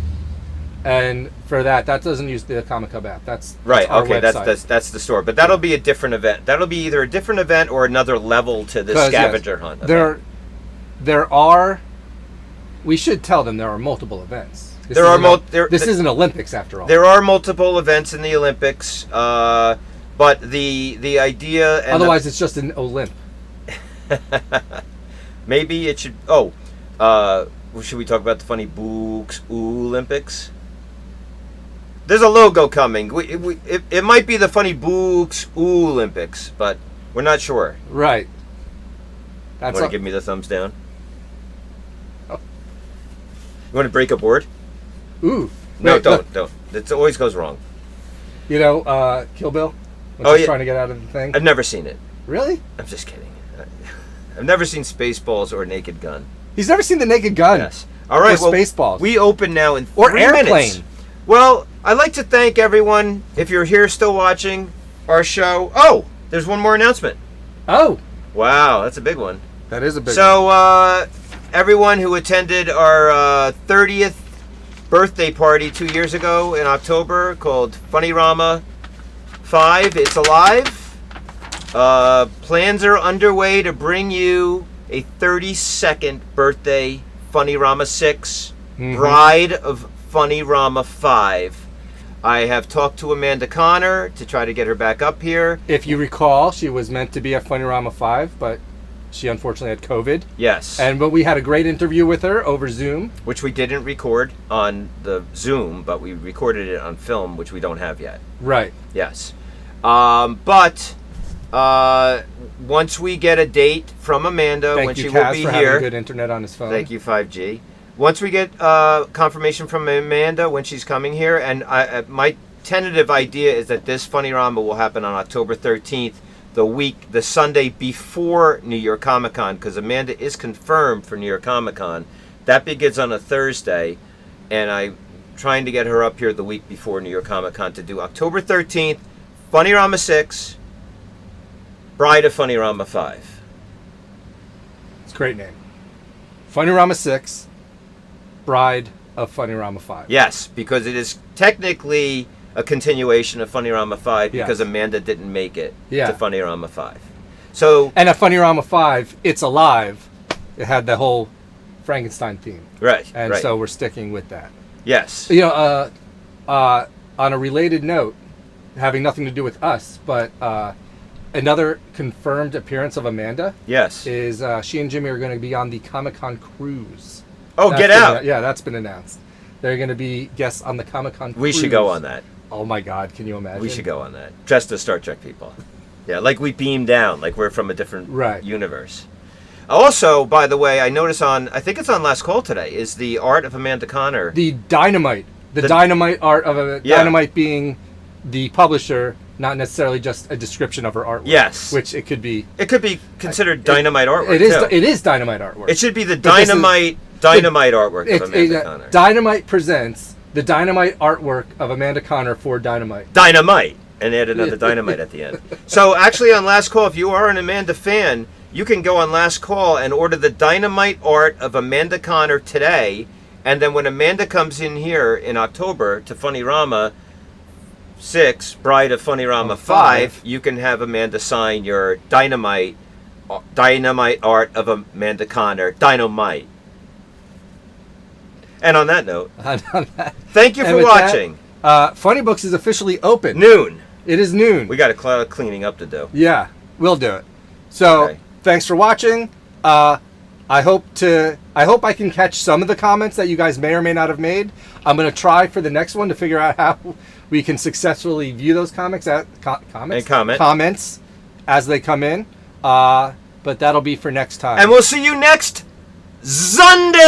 and for that doesn't use the Comic Hub app. That's right. Our okay, website. that's the store. But that'll be a different event. That'll be either a different event or another level to the scavenger hunt. There are. We should tell them there are multiple events. This isn't Olympics after all. There are multiple events in the Olympics, but the idea. And otherwise, it's just an Olymp. Maybe it should. Should we talk about the Funnybooks Olympics? There's a logo coming. It might be the Funnybooks Olympics, but we're not sure. Right. Want to give me the thumbs down? Oh. You want to break a board? Ooh. No, don't. It always goes wrong. Kill Bill? When she's trying to get out of the thing? I've never seen it. Really? I'm just kidding. I've never seen Spaceballs or Naked Gun. He's never seen The Naked Gun. Yes. All right. Or Spaceballs. We open now in Or 3 Airplane. minutes. Well, I'd like to thank everyone. If you're here still watching our show. Oh, there's one more announcement. Oh. Wow, that's a big one. That is a big one. So, everyone who attended our 30th birthday party 2 years ago in October called Funnyrama 5, it's alive. Plans are underway to bring you a 32nd birthday Funnyrama 6, Bride of Funnyrama 5. I have talked to Amanda Connor to try to get her back up here. If you recall, she was meant to be at Funnyrama 5, but she unfortunately had COVID. Yes. But we had a great interview with her over Zoom. Which we didn't record on the Zoom, but we recorded it on film, which we don't have yet. Right. Yes. But once we get a date from Amanda, when she will be for here. having good internet on his phone. Thank you, 5G. Once we get confirmation from Amanda when she's coming here, and my tentative idea is that this Funnyrama will happen on October 13th, the Sunday before New York Comic Con, because Amanda is confirmed for New York Comic Con. That begins on a Thursday, and I'm trying to get her up here the week before New York Comic Con to do October 13th, Funnyrama 6, Bride of Funnyrama 5. It's a great name. Funnyrama 6, Bride of Funnyrama 5. Yes, because it is technically a continuation of Funnyrama 5 because Yes. Amanda didn't make it Yeah. to Funnyrama 5. So, And at Funnyrama 5, It's Alive. It had the whole Frankenstein theme. right, And right. so we're sticking with that. Yes. You know, on a related note, having nothing to do with us, but another confirmed appearance of Amanda Yes. is she and Jimmy are going to be on the Comic-Con cruise. Oh, That's get been- out. Yeah, that's been announced. They're going to be guests on the Comic-Con cruise. We should go on that. Oh my God, can you imagine? We should go on that. Just as Star Trek people. Yeah, like we beam down, like we're from a different Right. universe. Also, by the way, I notice I think it's on Last Call today, is the art of Amanda Connor. The Dynamite. The Dynamite art of a Yeah. Dynamite being the publisher, not necessarily just a description of her artwork. Yes. Which it could be. It could be considered Dynamite artwork, It is. too. It is Dynamite artwork. It should be the But this is- Dynamite artwork of Amanda Connor. Dynamite presents the Dynamite artwork of Amanda Connor for Dynamite. Dynamite, and add another Dynamite at the end. So actually on Last Call, if you are an Amanda fan, you can go on Last Call and order the Dynamite art of Amanda Connor today, and then when Amanda comes in here in October to Funnyrama 6, Bride of Funnyrama 5, you can have Amanda sign your Dynamite art of Amanda Connor, Dynamite. And on that note, thank you And for with that, watching. Funnybooks is officially open. Noon. It is noon. We got a cloud of cleaning up to do. Yeah, we'll do it. So Okay. thanks for watching. I hope I can catch some of the comments that you guys may or may not have made. I'm gonna try for the next one to figure out how we can successfully view those comments comments as they come in. But that'll be for next time. And we'll see you next Zunday!